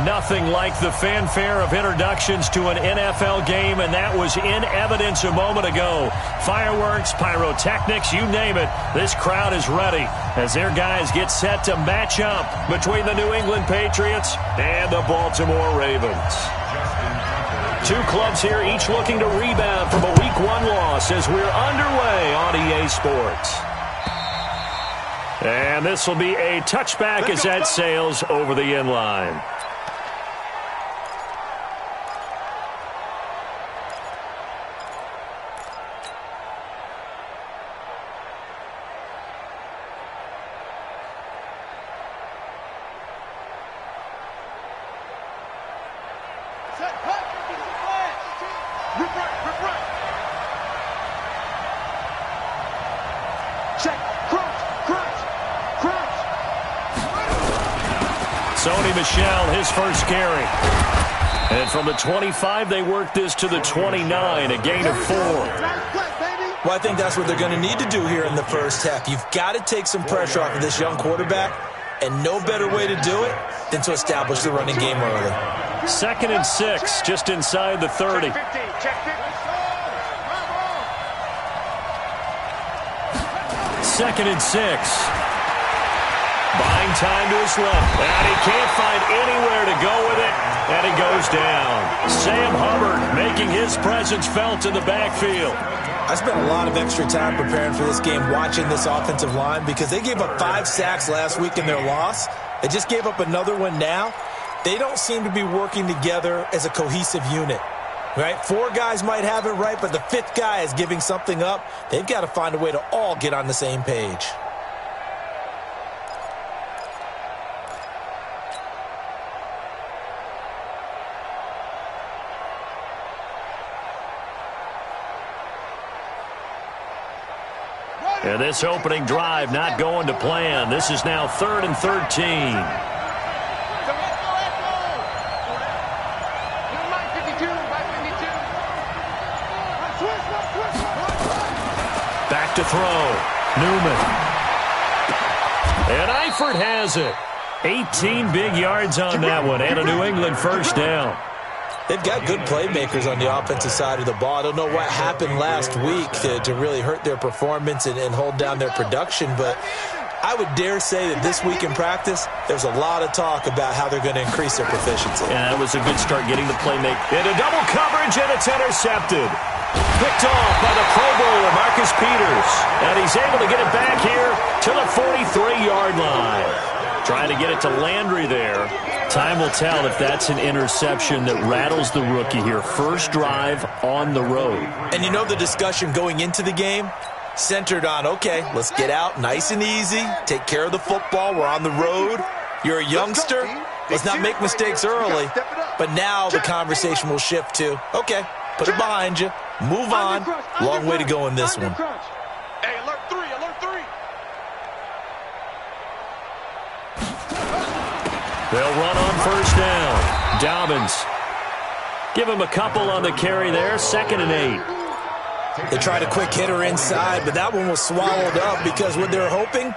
Nothing like the fanfare of introductions to an NFL game, and that was in evidence a moment ago. Fireworks, pyrotechnics, you name it. This crowd is ready as their guys get set to match up between the New England Patriots and the Baltimore Ravens. Two clubs here, each looking to rebound from a Week 1 loss as we're underway on EA Sports. And this will be a touchback as that sails over the end line. Michelle, his first carry. And from the 25, they work this to the 29, a gain of 4. Well, I think that's what they're going to need to do here in the first half. You've got to take some pressure off of this young quarterback, and no better way to do it than to establish the running game early. 2nd and 6, just inside the 30. Second and 6. Buying time to his left, and he can't find anywhere to go with it, and he goes down. Sam Hubbard making his presence felt in the backfield. I spent a lot of extra time preparing for this game, watching this offensive line, because they gave up 5 sacks last week in their loss. They just gave up another one now. They don't seem to be working together as a cohesive unit. Right? 4 guys might have it right, but the 5th guy is giving something up. They've got to find a way to all get on the same page. And this opening drive not going to plan. This is now 3rd and 13. Back to throw. Newman. And Eifert has it. 18 big yards on that one, and a New England first down. They've got good playmakers on the offensive side of the ball. I don't know what happened last week to really hurt their performance and hold down their production, but I would dare say that this week in practice, there's a lot of talk about how they're going to increase their proficiency. And that was a good start getting the playmaker into double coverage, and it's intercepted. Picked off by the Pro Bowler, Marcus Peters. And he's able to get it back here to the 43-yard line. Trying to get it to Landry there. Time will tell if that's an interception that rattles the rookie here. First drive on the road. And you know the discussion going into the game? Centered on, okay, let's get out nice and easy. Take care of the football. We're on the road. You're a youngster. Let's not make mistakes early. But now the conversation will shift to, okay, put it behind you. Move on. Long way to go in this one. Hey, alert 3, alert 3. They'll run on first down. Dobbins. Give him a couple on the carry there. 2nd and 8. They tried a quick hitter inside, but that one was swallowed up because what they're hoping,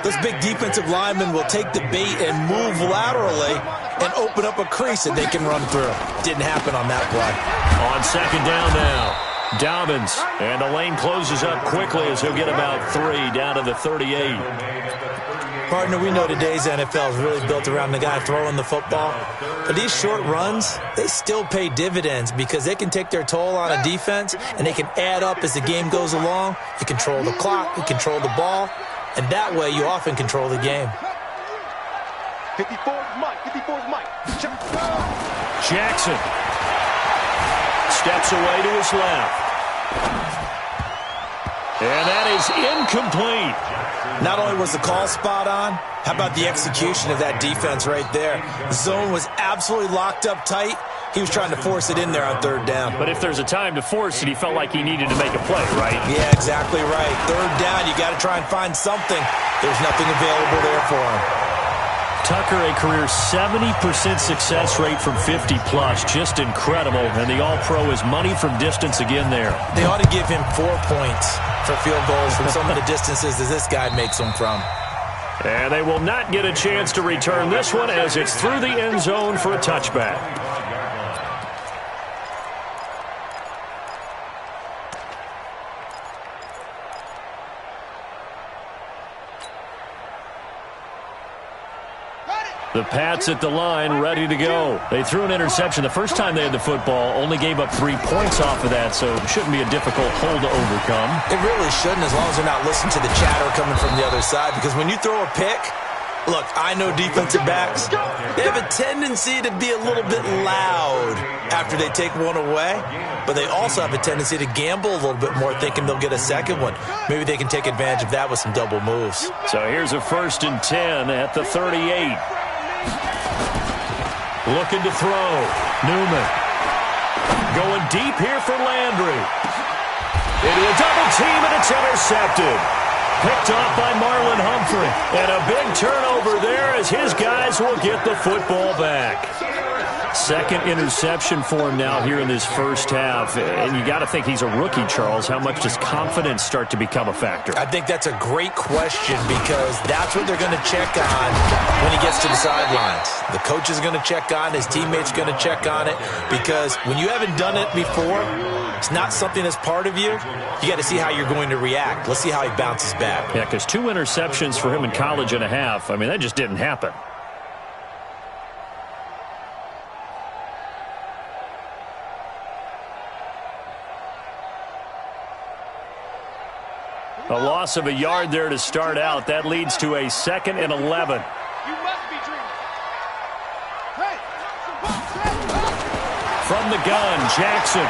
those big defensive linemen will take the bait and move laterally and open up a crease that they can run through. Didn't happen on that play. On 2nd down now. Dobbins. And the lane closes up quickly as he'll get about 3 down to the 38. Partner, we know today's NFL is really built around the guy throwing the football. But these short runs, they still pay dividends because they can take their toll on a defense and they can add up as the game goes along. You control the clock, you control the ball, and that way you often control the game. 54's Mike, 54's Mike. Jackson steps away to his left. And that is incomplete. Not only was the call spot on, how about the execution of that defense right there? The zone was absolutely locked up tight. He was trying to force it in there on 3rd down. But if there's a time to force it, he felt like he needed to make a play, right? Yeah, exactly right. 3rd down, you got to try and find something. There's nothing available there for him. Tucker, a career 70% success rate from 50-plus. Just incredible. And the All-Pro is money from distance again there. They ought to give him 4 points for field goals from some of the distances that this guy makes them from. And they will not get a chance to return this one as it's through the end zone for a touchback. The Pats at the line, ready to go. They threw an interception the first time they had the football, only gave up 3 points off of that, so it shouldn't be a difficult hole to overcome. It really shouldn't, as long as they're not listening to the chatter coming from the other side, because when you throw a pick, look, I know defensive backs, they have a tendency to be a little bit loud after they take one away, but they also have a tendency to gamble a little bit more, thinking they'll get a second one. Maybe they can take advantage of that with some double moves. So here's a 1st and 10 at the 38. Looking to throw. Newman. Going deep here for Landry. Into a double team, and it's intercepted. Picked off by Marlon Humphrey. And a big turnover there as his guys will get the football back. 2nd interception for him now here in this first half. And you got to think he's a rookie, Charles. How much does confidence start to become a factor? I think that's a great question, because that's what they're going to check on when he gets to the sidelines. The coach is going to check on, his teammates are going to check on it, because when you haven't done it before, it's not something that's part of you. You got to see how you're going to react. Let's see how he bounces back. Yeah, because 2 interceptions for him in college and a half, I mean, that just didn't happen. A loss of a yard there to start out. That leads to a 2nd and 11. You must be dreaming. Hey. From the gun, Jackson.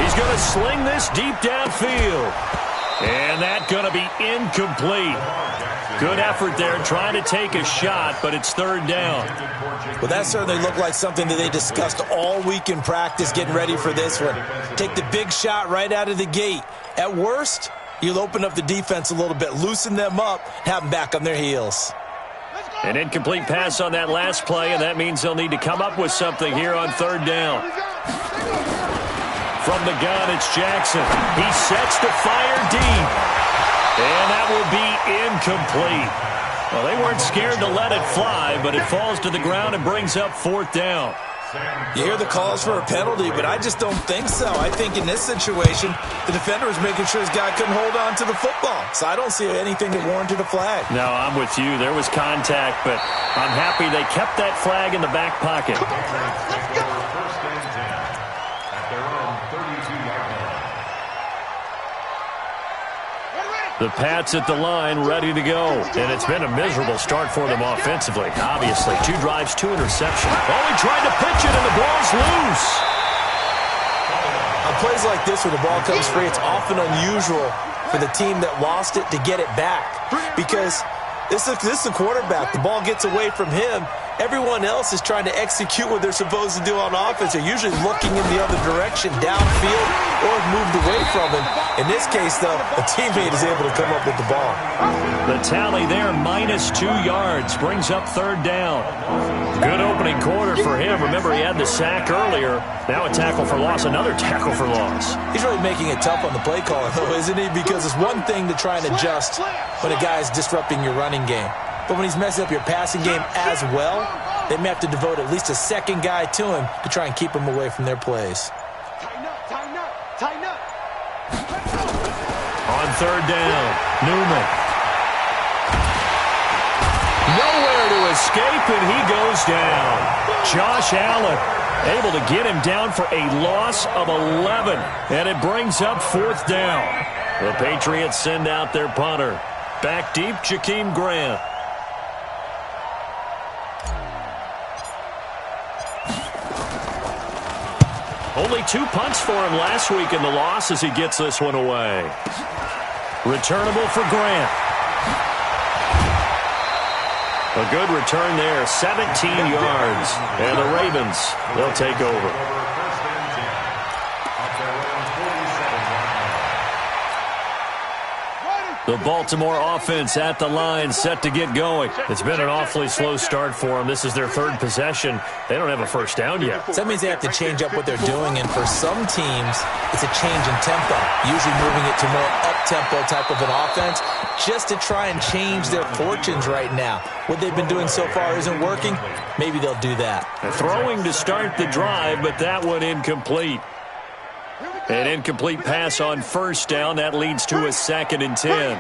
He's going to sling this deep downfield. And that's going to be incomplete. Good effort there trying to take a shot, but it's 3rd down. Well, that certainly looked like something that they discussed all week in practice, getting ready for this one. Take the big shot right out of the gate. At worst, you'll open up the defense a little bit, loosen them up, have them back on their heels. An incomplete pass on that last play, and that means they'll need to come up with something here on 3rd down. From the gun, it's Jackson. He sets to fire deep. And that will be incomplete. Well, they weren't scared to let it fly, but it falls to the ground and brings up 4th down. You hear the calls for a penalty, but I just don't think so. I think in this situation, the defender was making sure his guy couldn't hold on to the football. So I don't see anything that warranted a flag. No, I'm with you. There was contact, but I'm happy they kept that flag in the back pocket. The Pats at the line, ready to go. And it's been a miserable start for them offensively. Obviously, 2 drives, 2 interceptions. Oh, he tried to pitch it, and the ball's loose. On plays like this where the ball comes free, it's often unusual for the team that lost it to get it back. Because this is the quarterback. The ball gets away from him. Everyone else is trying to execute what they're supposed to do on offense. They're usually looking in the other direction, downfield, or moved away from him. In this case, though, a teammate is able to come up with the ball. The tally there, -2 yards, brings up 3rd down. Good opening quarter for him. Remember, he had the sack earlier. Now a tackle for loss, another tackle for loss. He's really making it tough on the play caller, though, isn't he? Because it's one thing to try and adjust when a guy is disrupting your running game. But when he's messing up your passing game as well, they may have to devote at least a 2nd guy to him to try and keep him away from their plays. Tighten up, tighten up, tighten up. On 3rd down, Newman. Nowhere to escape, and he goes down. Josh Allen able to get him down for a loss of 11, and it brings up 4th down. The Patriots send out their punter. Back deep, Jakeem Grant. Only 2 punts for him last week in the loss as he gets this one away. Returnable for Grant. A good return there, 17 yards. And the Ravens, they'll take over. The Baltimore offense at the line, set to get going. It's been an awfully slow start for them. This is their third possession. They don't have a first down yet. So that means they have to change up what they're doing, and for some teams, it's a change in tempo, usually moving it to more up-tempo type of an offense, just to try and change their fortunes right now. What they've been doing so far isn't working. Maybe they'll do that. Throwing to start the drive, but that one incomplete. An incomplete pass on first down. That leads to a 2nd and 10.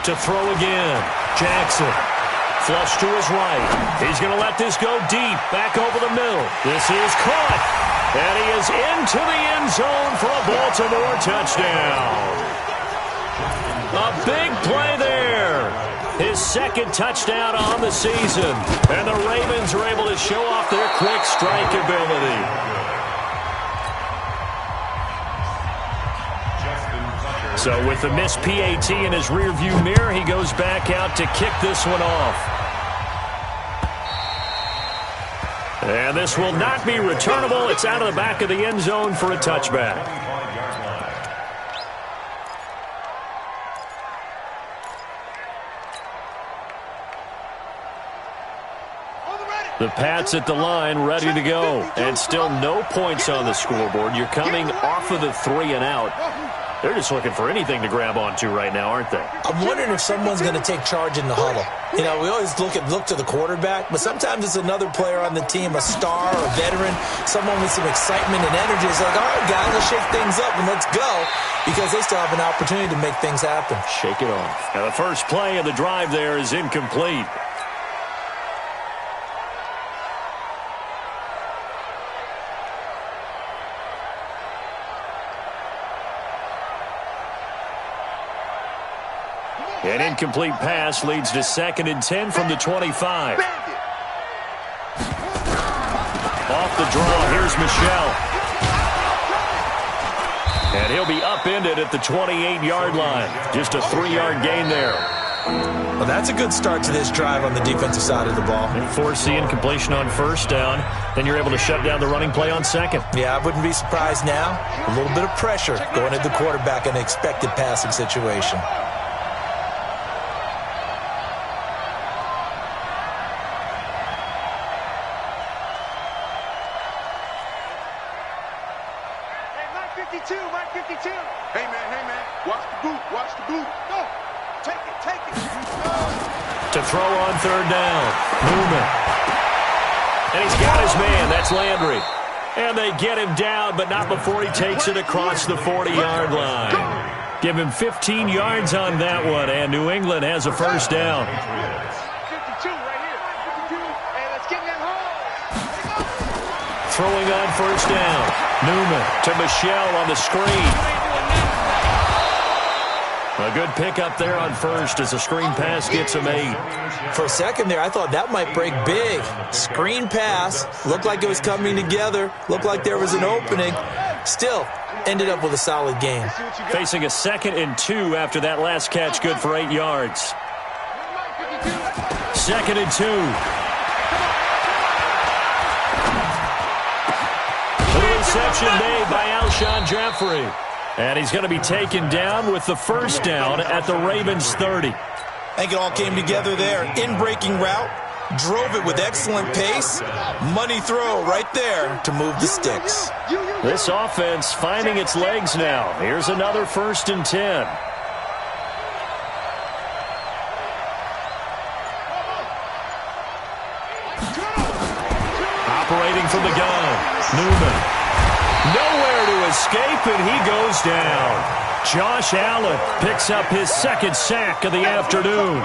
To throw again. Jackson. Flush to his right. He's going to let this go deep. Back over the middle. This is caught. And he is into the end zone for a Baltimore touchdown. A big play there. His 2nd touchdown on the season. And the Ravens are able to show off their quick strike ability. So with the missed PAT in his rearview mirror, he goes back out to kick this one off. And this will not be returnable. It's out of the back of the end zone for a touchback. The Pats at the line, ready to go. And still no points on the scoreboard. You're coming off of the 3 and out. They're just looking for anything to grab onto right now, aren't they? I'm wondering if someone's going to take charge in the huddle. You know, we always look to the quarterback, but sometimes it's another player on the team, a star, a veteran, someone with some excitement and energy. It's like, all right, guys, let's shake things up and let's go, because they still have an opportunity to make things happen. Shake it off. Now, the first play of the drive there is incomplete. An incomplete pass leads to 2nd and 10 from the 25. Off the draw, here's Michel. And he'll be upended at the 28-yard line. Just a 3-yard gain there. Well, that's a good start to this drive on the defensive side of the ball. And force the incompletion on first down. Then you're able to shut down the running play on 2nd. Yeah, I wouldn't be surprised now. A little bit of pressure going at the quarterback in an expected passing situation. Hey, man, watch the boot. Go, take it. To throw on 3rd down, Newman. And he's got his man, that's Landry. And they get him down, but not before he takes it across the 40-yard line. Give him 15 yards on that one, and New England has a first down. 52 right here. 52. Hey, let's get in that hole. Throwing on first down, Newman to Michel on the screen. A good pickup there on first as the screen pass gets him 8. For a second there, I thought that might break big. Screen pass. Looked like it was coming together. Looked like there was an opening. Still, ended up with a solid game. Facing a 2nd and 2 after that last catch, good for 8 yards. 2nd and 2. The reception made by Alshon Jeffrey. And he's going to be taken down with the first down at the Ravens 30. I think it all came together there. In-breaking route, drove it with excellent pace. Money throw right there to move the sticks. This offense finding its legs now. Here's another 1st and 10. Operating from the gun, Newman. Nowhere to escape, and he goes down. Josh Allen picks up his 2nd sack of the afternoon.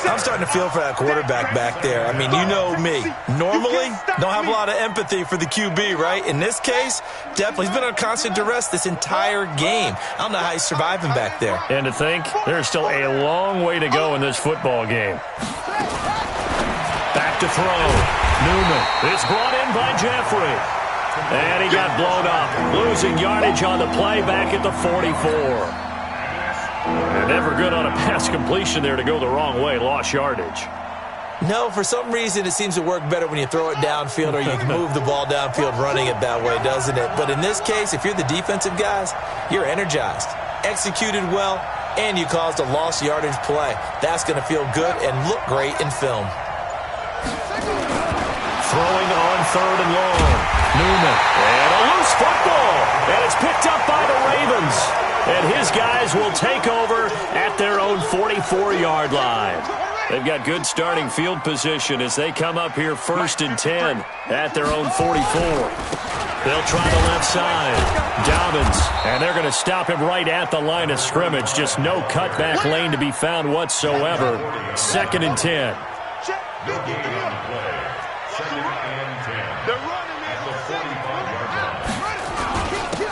I'm starting to feel for that quarterback back there. I mean, you know me. Normally, don't have a lot of empathy for the QB, right? In this case, definitely. He's been on constant duress this entire game. I don't know how he's surviving back there. And to think, there's still a long way to go in this football game. Back to throw. Newman. It's brought in by Jeffrey. And he got blown up. Losing yardage on the play back at the 44. And never good on a pass completion there to go the wrong way. Lost yardage. No, for some reason it seems to work better when you throw it downfield or you can move the ball downfield running it that way, doesn't it? But in this case, if you're the defensive guys, you're energized, executed well, and you caused a lost yardage play. That's going to feel good and look great in film. Throwing on 3rd and long. Newman. And a loose football. And it's picked up by the Ravens. And his guys will take over at their own 44-yard line. They've got good starting field position as they come up here 1st and 10 at their own 44. They'll try the left side. Dobbins. And they're going to stop him right at the line of scrimmage. Just no cutback lane to be found whatsoever. 2nd and 10.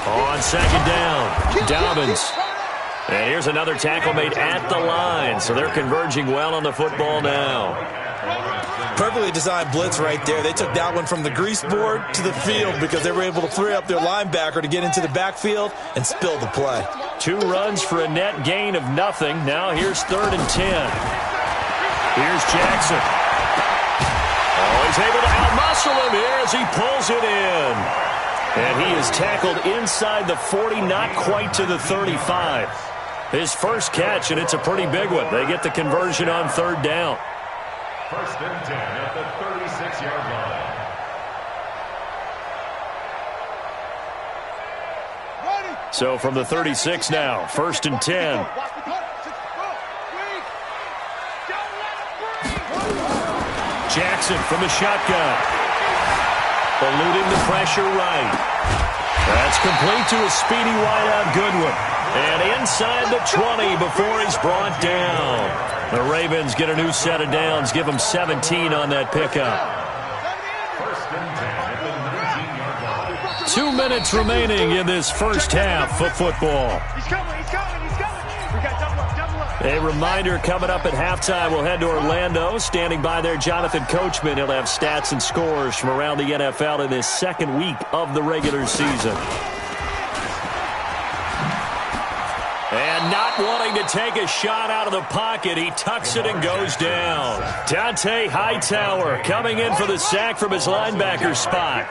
On 2nd down, Dobbins. And here's another tackle made at the line, so they're converging well on the football now. Perfectly designed blitz right there. They took that one from the grease board to the field because they were able to free up their linebacker to get into the backfield and spill the play. 2 runs for a net gain of nothing. Now here's 3rd and 10. Here's Jackson. Oh, he's able to outmuscle him here as he pulls it in. And he is tackled inside the 40, not quite to the 35. His first catch, and it's a pretty big one. They get the conversion on 3rd down. 1st and 10 at the 36-yard line. So from the 36 now, 1st and 10. Jackson from the shotgun. Eluding the pressure right. That's complete to a speedy wideout Goodwin. And inside the 20 before he's brought down. The Ravens get a new set of downs. Give them 17 on that pickup. 2 minutes remaining in this first half of football. He's coming, he's coming, he's coming. We got double up, double up. A reminder, coming up at halftime, we'll head to Orlando. Standing by there, Jonathan Coachman. He'll have stats and scores from around the NFL in this 2nd week of the regular season. And not wanting to take a shot out of the pocket, he tucks it and goes down. Dante Hightower coming in for the sack from his linebacker spot.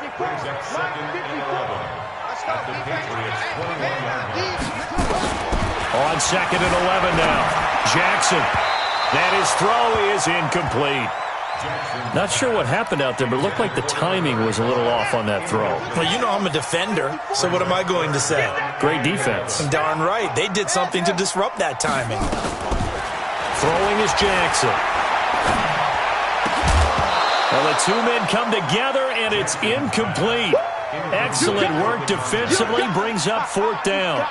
On 2nd and 11 now. Jackson. And his throw is incomplete. Not sure what happened out there, but it looked like the timing was a little off on that throw. Well, you know I'm a defender, so what am I going to say? Great defense. Darn right. They did something to disrupt that timing. Throwing is Jackson. Well, the 2 men come together, and it's incomplete. Excellent work defensively, brings up 4th down.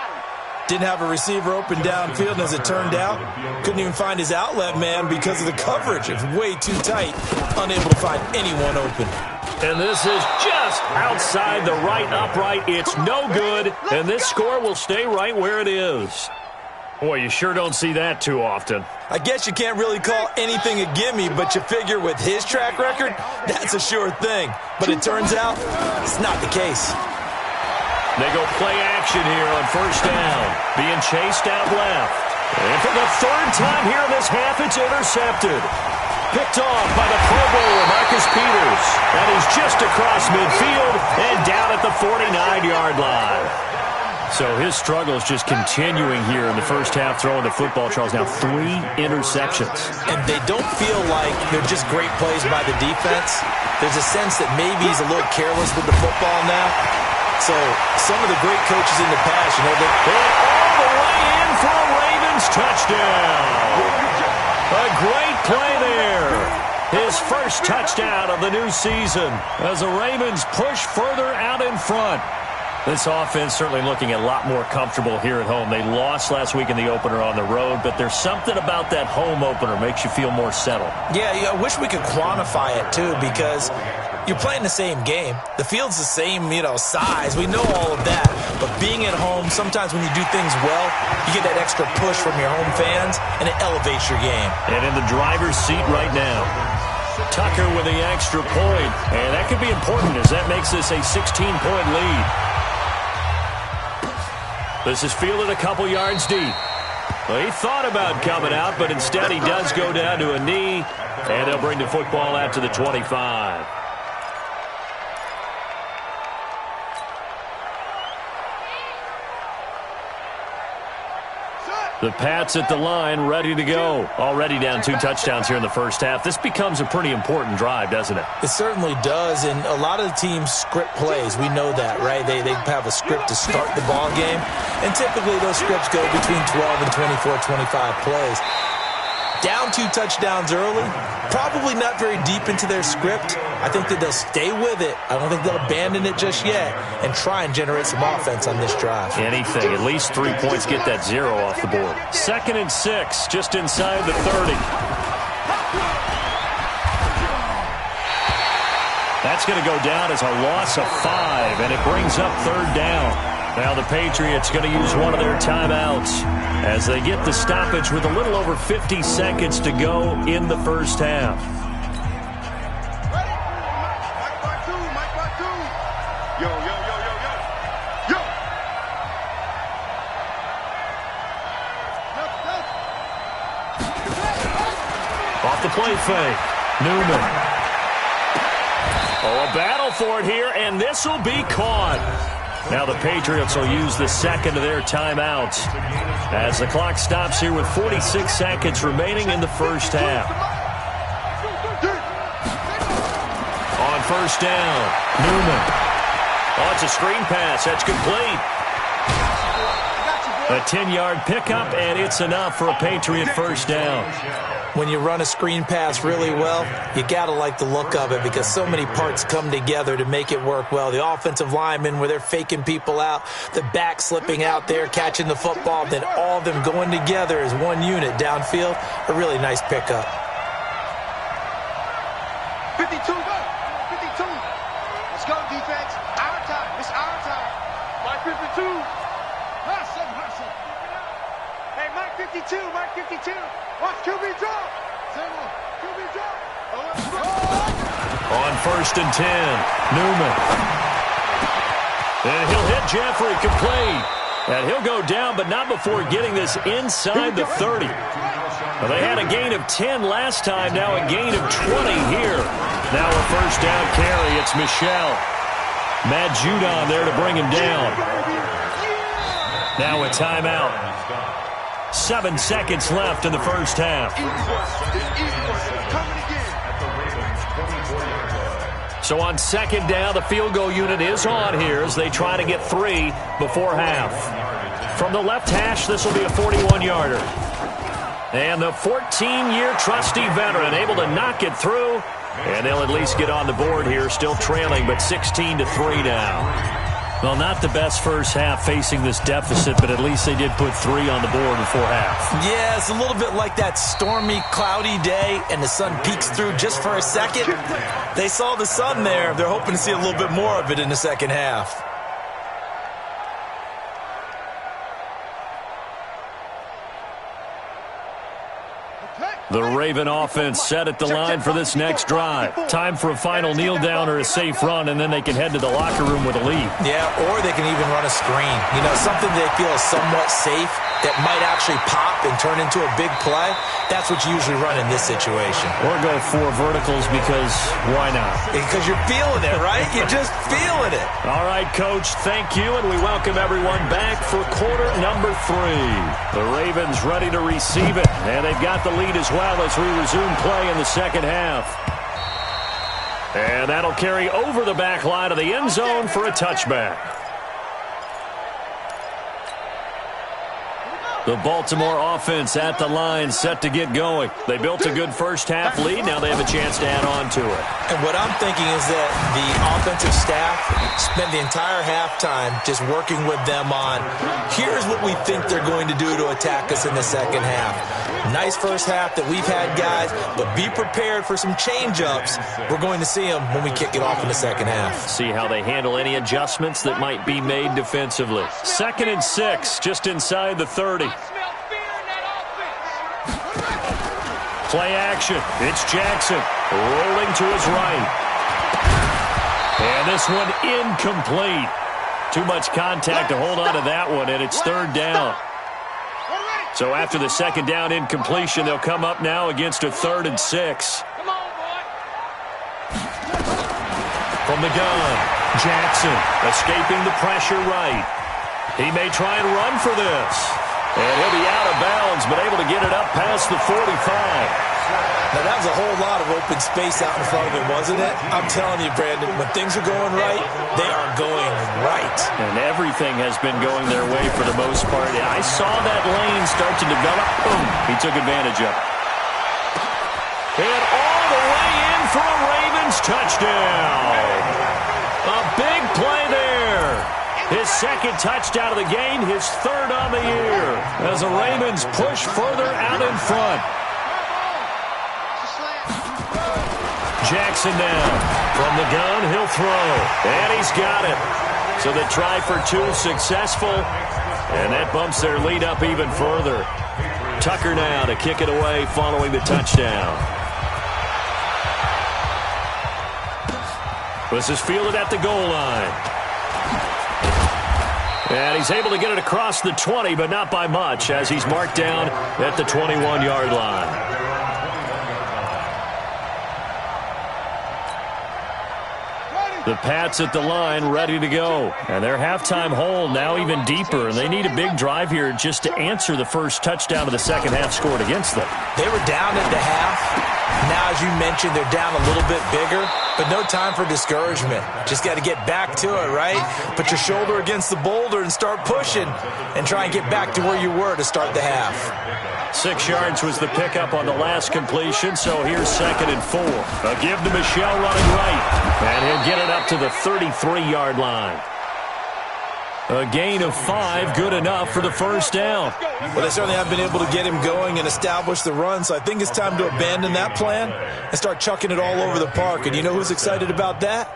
Didn't have a receiver open downfield, and as it turned out, couldn't even find his outlet man because of the coverage. It's way too tight, unable to find anyone open. And this is just outside the right upright. It's no good, and this score will stay right where it is. Boy, you sure don't see that too often. I guess you can't really call anything a gimme, but you figure with his track record, that's a sure thing. But it turns out, it's not the case. They go play action here on 1st down. Being chased out left. And for the 3rd time here in this half, it's intercepted. Picked off by the Pro Bowler, Marcus Peters. And he's just across midfield and down at the 49-yard line. So his struggle is just continuing here in the first half, throwing the football. Charles, now 3 interceptions. And they don't feel like they're just great plays by the defense. There's a sense that maybe he's a little careless with the football now. So some of the great coaches in the past, you know, they all the way in for a Ravens touchdown. A great play there. His first touchdown of the new season as the Ravens push further out in front. This offense certainly looking a lot more comfortable here at home. They lost last week in the opener on the road, but there's something about that home opener makes you feel more settled. Yeah, I wish we could quantify it, too, because you're playing the same game. The field's the same, size. We know all of that. But being at home, sometimes when you do things well, you get that extra push from your home fans, and it elevates your game. And in the driver's seat right now, Tucker with the extra point. And that could be important as that makes this a 16-point lead. This is fielded a couple yards deep. Well, he thought about coming out, but instead he does go down to a knee, and they'll bring the football out to the 25. The Pats at the line, ready to go. Already down 2 touchdowns here in the first half. This becomes a pretty important drive, doesn't it? It certainly does, and a lot of the teams script plays. We know that, right? They have a script to start the ball game, and typically those scripts go between 12 and 24, 25 plays. Down 2 touchdowns early, probably not very deep into their script. I think that they'll stay with it. I don't think they'll abandon it just yet and try and generate some offense on this drive. Anything. At least 3 points, get that 0 off the board. 2nd and 6, just inside the 30. That's going to go down as a loss of 5, and it brings up 3rd down. Now the Patriots going to use one of their timeouts as they get the stoppage with a little over 50 seconds to go in the first half. Yo, yo, yo, yo, yo. Yo. Off the play fake. Newman. Oh, a battle for it here, and this will be caught. Now the Patriots will use the 2nd of their timeouts as the clock stops here with 46 seconds remaining in the first half. On 1st down, Newman. Oh, it's a screen pass. That's complete. A 10-yard pickup, and it's enough for a Patriot first down. When you run a screen pass really well, you got to like the look of it because so many parts come together to make it work well. The offensive linemen, where they're faking people out, the back slipping out there, catching the football, then all of them going together as one unit downfield. A really nice pickup. 52, go. 52. Let's go, defense. Our time. It's our time. Mike 52. Hustle. Hey, Mike 52. Mike 52. Watch QB drop. QB drop. On 1st and 10, Newman. And he'll hit Jeffrey complete. And he'll go down, but not before getting this inside the 30. Well, they had a gain of 10 last time, now a gain of 20 here. Now a first down carry. It's Michelle. Matt Judon there to bring him down. Now a timeout. 7 seconds left in the first half. So on 2nd down, the field goal unit is on here as they try to get 3 before half. From the left hash, this will be a 41-yarder. And the 14-year trusty veteran able to knock it through. And they'll at least get on the board here, still trailing, but 16-3 now. Well, not the best first half facing this deficit, but at least they did put 3 on the board before half. Yeah, it's a little bit like that stormy, cloudy day, and the sun peeks through just for a second. They saw the sun there. They're hoping to see a little bit more of it in the second half. The Raven offense set at the line for this next drive. Time for a final kneel down or a safe run, and then they can head to the locker room with a lead. Yeah, or they can even run a screen. You know, something they feel is somewhat safe that might actually pop and turn into a big play. That's what you usually run in this situation. Or go 4 verticals because why not? Because you're feeling it, right? You're just feeling it. All right, Coach, thank you, and we welcome everyone back for quarter number 3. The Ravens ready to receive it, and they've got the lead as well as we resume play in the second half. And that'll carry over the back line of the end zone for a touchback. The Baltimore offense at the line, set to get going. They built a good first half lead. Now they have a chance to add on to it. And what I'm thinking is that the offensive staff spent the entire halftime just working with them on, here's what we think they're going to do to attack us in the second half. Nice first half that we've had, guys, but be prepared for some change-ups. We're going to see them when we kick it off in the second half. See how they handle any adjustments that might be made defensively. 2nd and 6, just inside the 30. Play action. It's Jackson rolling to his right. And this one incomplete. Too much contact to hold on to that one, and it's 3rd down. So after the second down incompletion, they'll come up now against a 3rd and 6. Come on, boy. From the gun, Jackson escaping the pressure right. He may try and run for this. And he'll be out of bounds, but able to get it up past the 45. Now, that was a whole lot of open space out in front of him, wasn't it? I'm telling you, Brandon, when things are going right, they are going right. And everything has been going their way for the most part. And I saw that lane start to develop. Boom. He took advantage of it. And all the way in for a Ravens touchdown. A big play there. His second touchdown of the game, his 3rd on the year. As the Ravens push further out in front. Jackson now. From the gun, he'll throw. And he's got it. So the try for 2 successful. And that bumps their lead up even further. Tucker now to kick it away following the touchdown. This is fielded at the goal line. And he's able to get it across the 20, but not by much, as he's marked down at the 21-yard line. The Pats at the line ready to go. And their halftime hole now even deeper. And they need a big drive here just to answer the first touchdown of the second half scored against them. They were down at the half. Now, as you mentioned, they're down a little bit bigger. But no time for discouragement. Just got to get back to it, right? Put your shoulder against the boulder and start pushing. And try and get back to where you were to start the half. 6 yards was the pickup on the last completion, so here's 2nd and 4. A give to Michel running right, and he'll get it up to the 33-yard line. A gain of 5, good enough for the first down. Well, they certainly have been able to get him going and establish the run, so I think it's time to abandon that plan and start chucking it all over the park. And you know who's excited about that?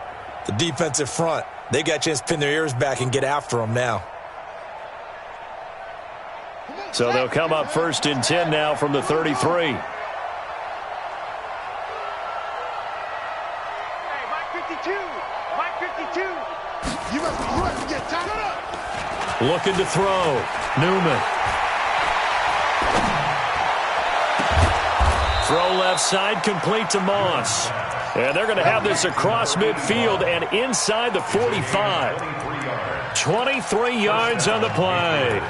The defensive front. They got a chance to pin their ears back and get after him now. So they'll come up 1st and 10 now from the 33. Hey, Mike 52. Mike 52. You must get tied up. Looking to throw. Newman. Throw left side, complete to Moss. And they're going to have this across midfield and inside the 45. 23 yards on the play.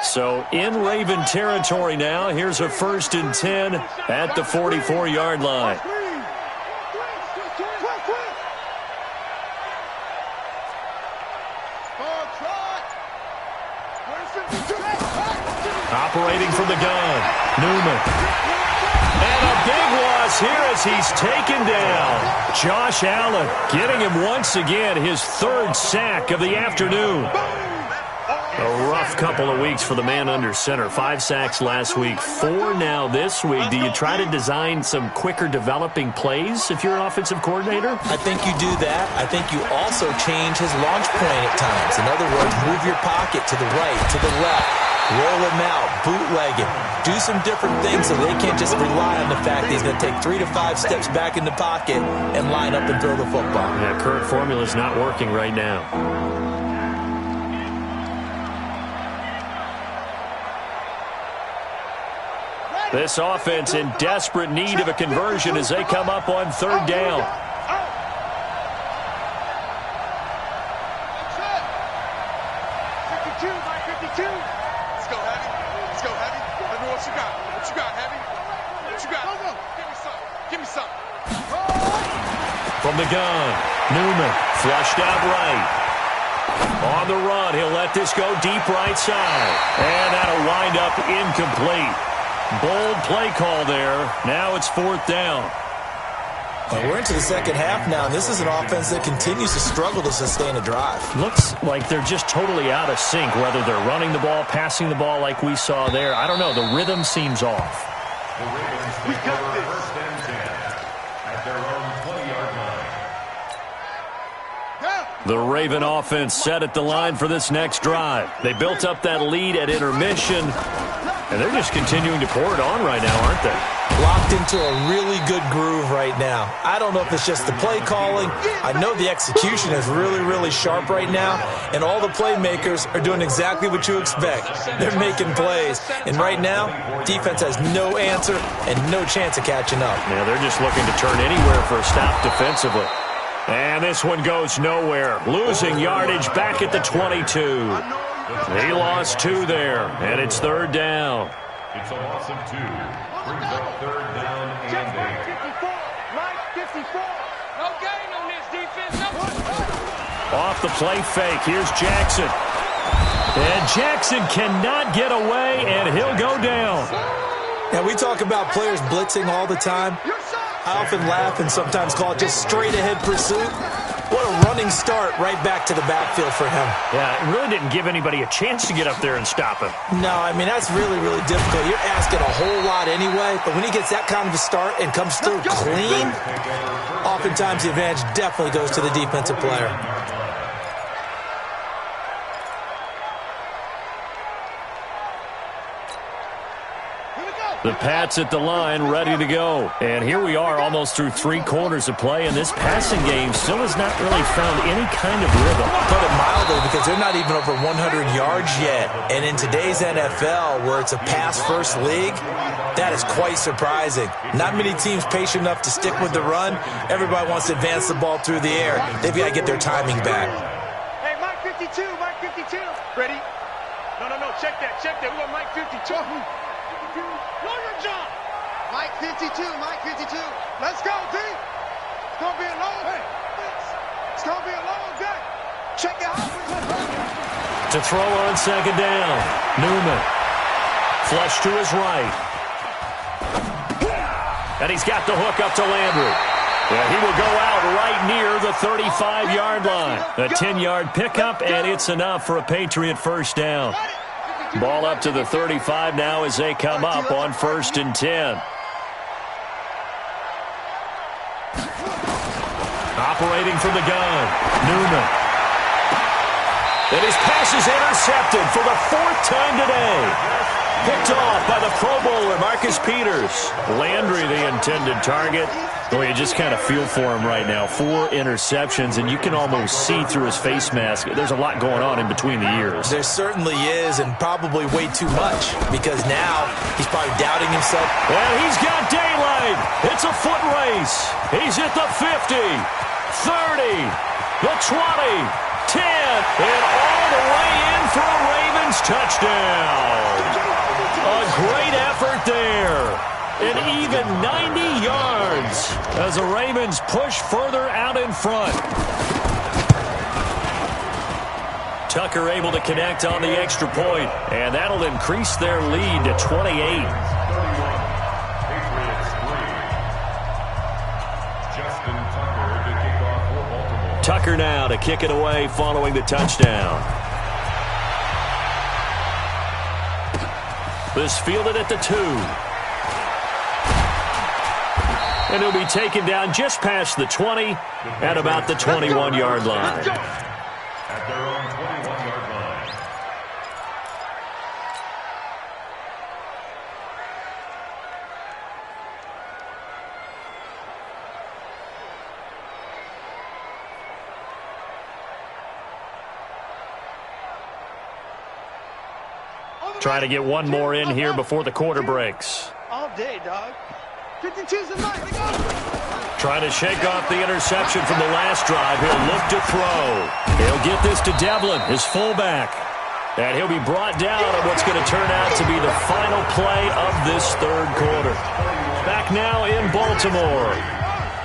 So in Raven territory now. Here's a 1st and 10 at the 44-yard line. Operating from the gun. Newman. And a big loss here as he's taken down. Josh Allen getting him once again his 3rd sack of the afternoon. A rough couple of weeks for the man under center. 5 sacks last week, 4 now this week. Do you try to design some quicker developing plays if you're an offensive coordinator? I think you do that. I think you also change his launch point at times. In other words, move your pocket to the right, to the left, roll him out, bootleg it. Do some different things so they can't just rely on the fact that he's going to take 3 to 5 steps back in the pocket and line up and throw the football. Yeah, current formula is not working right now. This offense in desperate need of a conversion as they come up on 3rd down. 52, Mike 52. Let's go, Heavy. Let's go, Heavy. Let me what you got. What you got, Heavy? What you got? Give me some. Give me some. From the gun, Newman flushed out right. On the run, he'll let this go deep right side. And that'll wind up incomplete. Bold play call there. Now it's 4th down. Well, we're into the second half now. This is an offense that continues to struggle to sustain a drive. Looks like they're just totally out of sync, whether they're running the ball, passing the ball like we saw there. I don't know. The rhythm seems off. We got this. 1st and 10 at their own 20-yard line. The Raven offense set at the line for this next drive. They built up that lead at intermission, and they're just continuing to pour it on right now, aren't they? locked into a really good groove right now. I don't know if it's just the play calling. I know the execution is really, really sharp right now, and all the playmakers are doing exactly what you expect. They're making plays, and right now, defense has no answer and no chance of catching up. Yeah, they're just looking to turn anywhere for a stop defensively. And this one goes nowhere. Losing yardage back at the 22. He lost 2 there, and it's 3rd down. It's a loss of 2. Brings up 3rd down and 8. 54. Mike 54. No gain on this defense. No. Off the play fake. Here's Jackson. And Jackson cannot get away, and he'll go down. Now, we talk about players blitzing all the time. I often laugh and sometimes call it just straight-ahead pursuit. What a running start right back to the backfield for him. Yeah, it really didn't give anybody a chance to get up there and stop him. No, I mean, that's really, really difficult. You're asking a whole lot anyway, but when he gets that kind of a start and comes through clean, oftentimes the advantage definitely goes to the defensive player. The Pats at the line, ready to go. And here we are almost through 3 quarters of play, and this passing game still has not really found any kind of rhythm. Put it mildly, because they're not even over 100 yards yet. And in today's NFL, where it's a pass-first league, that is quite surprising. Not many teams patient enough to stick with the run. Everybody wants to advance the ball through the air. They've got to get their timing back. Hey, Mike 52, Mike 52. Ready? No, check that. We want Mike 52. Know your job. Mike 52, Mike 52. Let's go, D. It's going to be a long day. It's going to be a long day. Check it out. To throw on 2nd down. Newman. Flush to his right. And he's got the hook up to Landry. Yeah, he will go out right near the 35-yard line. A 10-yard pickup, and it's enough for a Patriot 1st down. Ball up to the 35 now as they come up on 1st and 10. Operating from the gun, Newman. And his pass is intercepted for the 4th time today. Picked off by the Pro Bowler, Marcus Peters. Landry, the intended target. Well, you just kind of feel for him right now. 4 interceptions, and you can almost see through his face mask. There's a lot going on in between the ears. There certainly is, and probably way too much, because now he's probably doubting himself. And he's got daylight. It's a foot race. He's at the 50, 30, the 20, 10, and all the way in for a Ravens touchdown. A great effort there. An even 90 yards as the Ravens push further out in front. Tucker able to connect on the extra point, and that'll increase their lead to 28. Tucker now to kick it away following the touchdown. This fielded at the 2. And he'll be taken down just past the 20 at about the 21-yard line. At their own 21-yard line. Try to get one more in here before the quarter breaks. All day, dog. 52's the night. Trying to shake off the interception from the last drive. He'll look to throw. He'll get this to Devlin, his fullback. And he'll be brought down on what's going to turn out to be the final play of this 3rd quarter. Back now in Baltimore.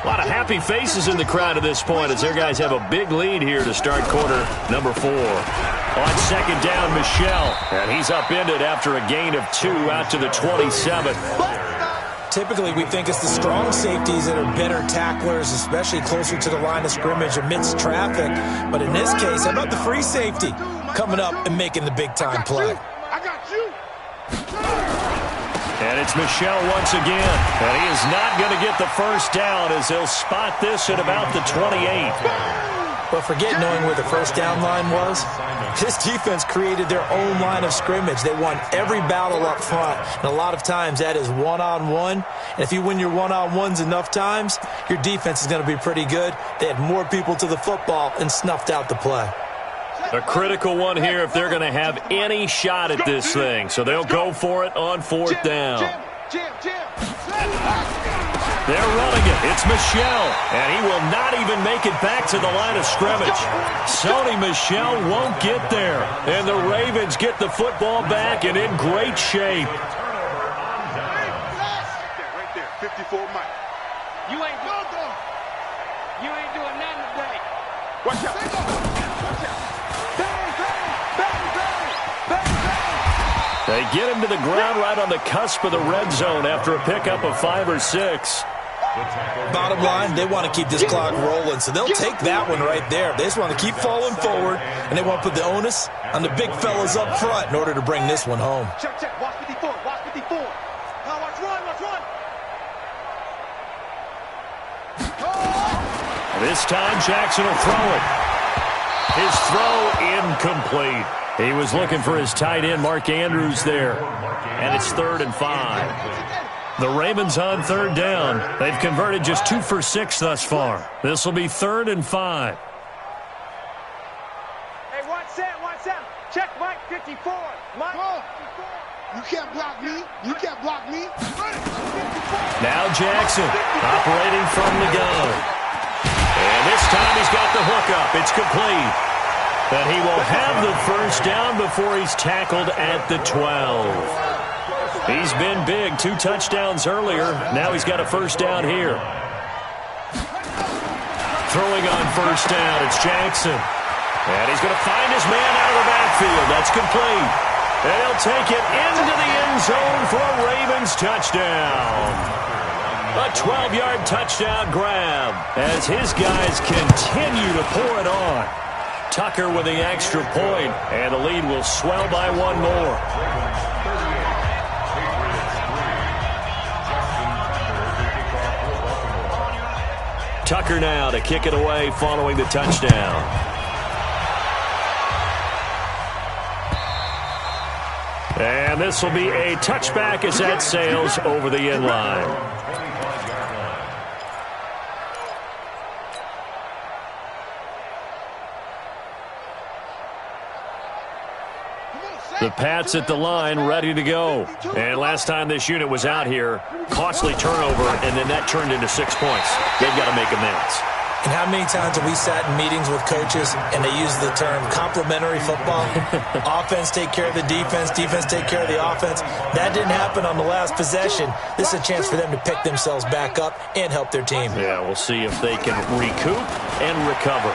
A lot of happy faces in the crowd at this point as their guys have a big lead here to start quarter number 4. On 2nd down, Michel. And he's upended after a gain of 2 out to the 27. Typically, we think it's the strong safeties that are better tacklers, especially closer to the line of scrimmage amidst traffic. But in this case, how about the free safety coming up and making the big-time play? I got you. And it's Michel once again. And he is not going to get the 1st down as he'll spot this at about the 28. But forget knowing where the first down line was. This defense created their own line of scrimmage. They won every battle up front, and a lot of times that is one-on-one. And if you win your one-on-ones enough times, your defense is going to be pretty good. They had more people to the football and snuffed out the play. A critical one here if they're going to have any shot at this thing. So they'll go for it on fourth down. They're running it. It's Michel, and he will not even make it back to the line of scrimmage. Sony Michel won't get there, and the Ravens get the football back and in great shape. Right there, 54 Mike. You ain't doing nothing today. Watch out. Watch out. Bang, bang, bang, bang, bang, bang. They get him to the ground right on the cusp of the red zone after a pickup of 5 or 6. Bottom line, they want to keep this clock rolling, so they'll take that one right there. They just want to keep falling forward, and they want to put the onus on the big fellas up front in order to bring this one home. Check, check. Watch 54. Watch 54. Now watch run. Watch run. This time, Jackson will throw it. His throw incomplete. He was looking for his tight end, Mark Andrews, there. And it's 3rd and 5. The Ravens on 3rd down. They've converted just 2 for 6 thus far. This will be 3rd and 5. Hey, watch out. Check Mike 54. Mike 54. You can't block me. You can't block me. Now Jackson operating from the gun. And this time he's got the hook up. It's complete. And he will have the first down before he's tackled at the 12. He's been big. 2 touchdowns earlier. Now he's got a first down here. Throwing on first down, it's Jackson. And he's going to find his man out of the backfield. That's complete. And he'll take it into the end zone for a Ravens touchdown. A 12-yard touchdown grab as his guys continue to pour it on. Tucker with the extra point, and the lead will swell by 1 more. Tucker now to kick it away following the touchdown. And this will be a touchback as that sails over the end line. The Pats at the line, ready to go. And last time this unit was out here, costly turnover, and then that turned into 6 points. They've got to make amends. And how many times have we sat in meetings with coaches and they use the term complementary football? Offense take care of the defense, defense take care of the offense. That didn't happen on the last possession. This is a chance for them to pick themselves back up and help their team. Yeah, we'll see if they can recoup and recover.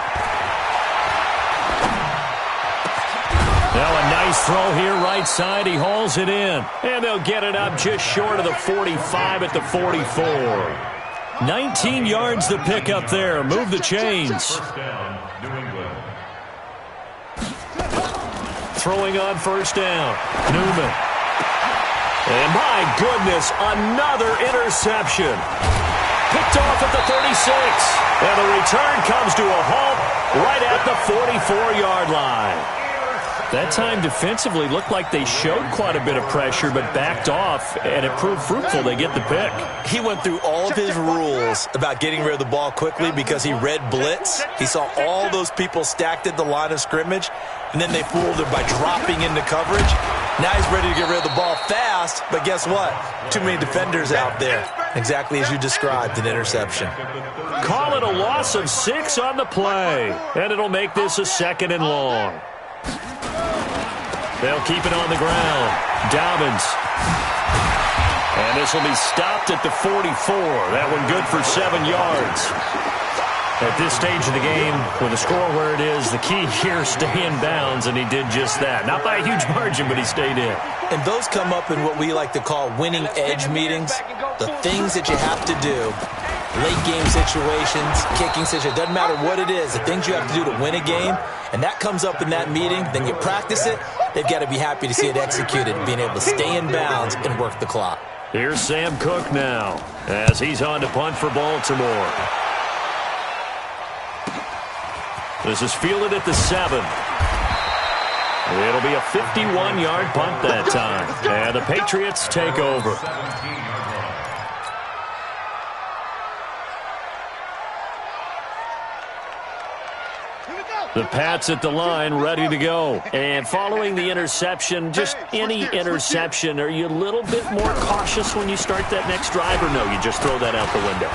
Now a nice throw here, right side. He hauls it in. And they'll get it up just short of the 45 at the 44. 19 yards to pick up there. Move the chains. Throwing on first down. Newman. And my goodness, another interception. Picked off at the 36. And the return comes to a halt right at the 44-yard line. That time defensively looked like they showed quite a bit of pressure but backed off, and it proved fruitful. They get the pick. He went through all of his rules about getting rid of the ball quickly because he read blitz. He saw all those people stacked at the line of scrimmage, and then they fooled him by dropping into coverage. Now he's ready to get rid of the ball fast, but guess what? Too many defenders out there. Exactly as you described, an interception. Call it a loss of 6 on the play, and it'll make this a 2nd and long. They'll keep it on the ground. Dobbins. And this will be stopped at the 44. That one good for 7 yards. At this stage of the game, with the score where it is, the key here, stay in bounds, and he did just that. Not by a huge margin, but he stayed in. And those come up in what we like to call winning edge meetings. The things that you have to do, late game situations, kicking situations, doesn't matter what it is, the things you have to do to win a game, and that comes up in that meeting, then you practice it, they've got to be happy to see it executed, being able to stay in bounds and work the clock. Here's Sam Cook now, as he's on to punt for Baltimore. This is fielded at the 7. It'll be a 51-yard punt that time. And the Patriots take over. The Pats at the line, ready to go. And following the interception, just any interception, are you a little bit more cautious when you start that next drive, or no, you just throw that out the window?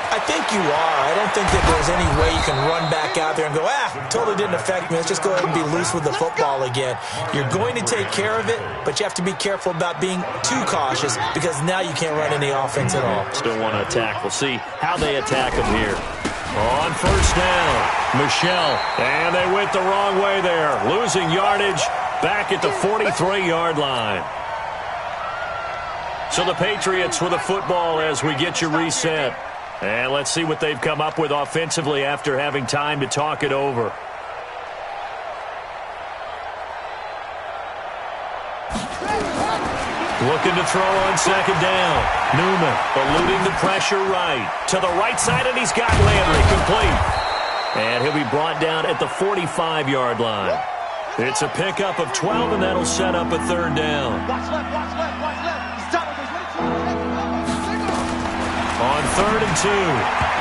I think you are. I don't think that there's any way you can run back out there and go, totally didn't affect me. Let's just go ahead and be loose with the football again. You're going to take care of it, but you have to be careful about being too cautious because now you can't run any offense at all. Still want to attack. We'll see how they attack him here. On first down, Michelle. And they went the wrong way there. Losing yardage back at the 43-yard line. So the Patriots with the football as we get you reset. And let's see what they've come up with offensively after having time to talk it over. Looking to throw on second down. Newman eluding the pressure right. To the right side, and he's got Landry complete. And he'll be brought down at the 45-yard line. It's a pickup of 12, and that'll set up a third down. Watch left, watch left, watch left. Stop it. On 3rd and 2,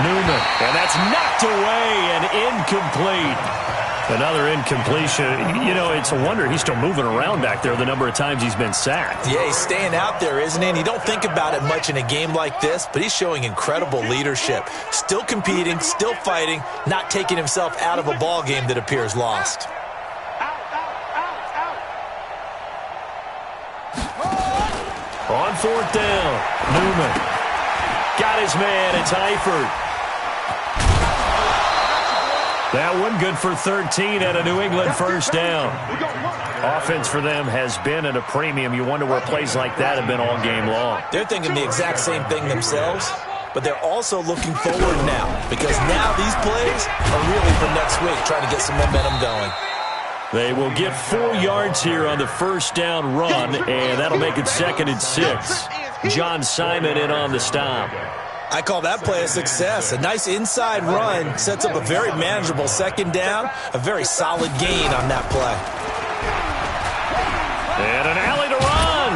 Newman. And that's knocked away and incomplete. Another incompletion. You know, it's a wonder he's still moving around back there the number of times he's been sacked. Yeah, he's staying out there, isn't he? And you don't think about it much in a game like this, but he's showing incredible leadership. Still competing, still fighting, not taking himself out of a ball game that appears lost. On 4th down, Newman. Got his man, it's Eifert. That one good for 13 at a New England first down. Offense for them has been at a premium. You wonder where plays like that have been all game long. They're thinking the exact same thing themselves, but they're also looking forward now because now these plays are really for next week, trying to get some momentum going. They will get 4 yards here on the first down run, and that'll make it 2nd and 6. John Simon in on the stop. I call that play a success. A nice inside run sets up a very manageable second down, a very solid gain on that play. And an alley to run.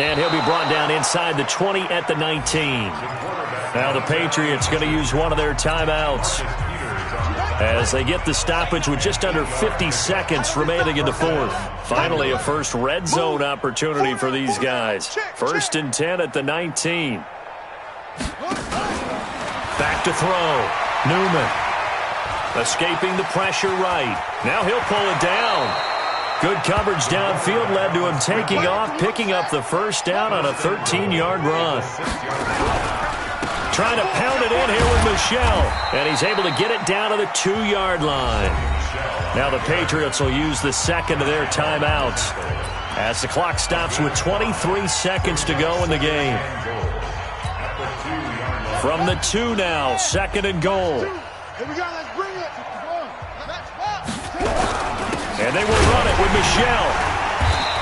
And he'll be brought down inside the 20 at the 19. Now the Patriots going to use one of their timeouts as they get the stoppage with just under 50 seconds remaining in the 4th. Finally, a first red zone opportunity for these guys. 1st and 10 at the 19. Back to throw. Newman. Escaping the pressure right. Now he'll pull it down. Good coverage downfield led to him taking off, picking up the first down on a 13-yard run. Trying to pound it in here with Michelle. And he's able to get it down to the 2-yard line. Now the Patriots will use the second of their timeouts as the clock stops with 23 seconds to go in the game. From the 2 now, 2nd and goal. Here we go, let's bring it. And they will run it with Michelle.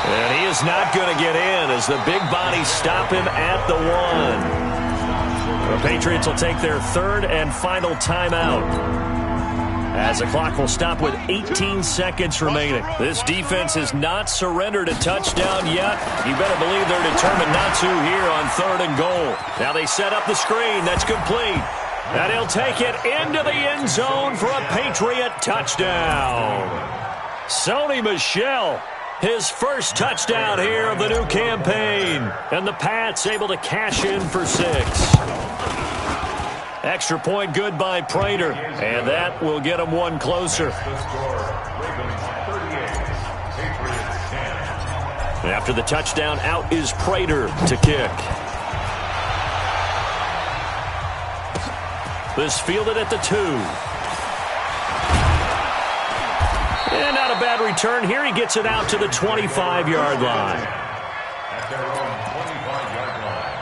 And he is not going to get in as the big bodies stop him at the 1. The Patriots will take their 3rd and final timeout as the clock will stop with 18 seconds remaining. This defense has not surrendered a touchdown yet. You better believe they're determined not to here on 3rd and goal. Now they set up the screen. That's complete. And he'll take it into the end zone for a Patriot touchdown. Sony Michel, his first touchdown here of the new campaign. And the Pats able to cash in for 6. Extra point good by Prater, and that will get him one closer. After the touchdown, out is Prater to kick. This fielded at the 2. And not a bad return here. He gets it out to the 25-yard line. At their own 25-yard line.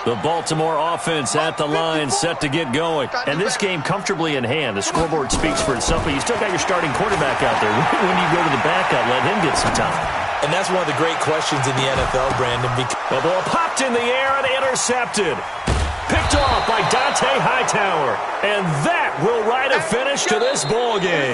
The Baltimore offense at the line, set to get going. And this game comfortably in hand. The scoreboard speaks for itself, but you still got your starting quarterback out there. When you go to the backup, let him get some time. And that's one of the great questions in the NFL, Brandon. The ball popped in the air and intercepted. Picked off by Dante Hightower. And that will write a finish to this ball game.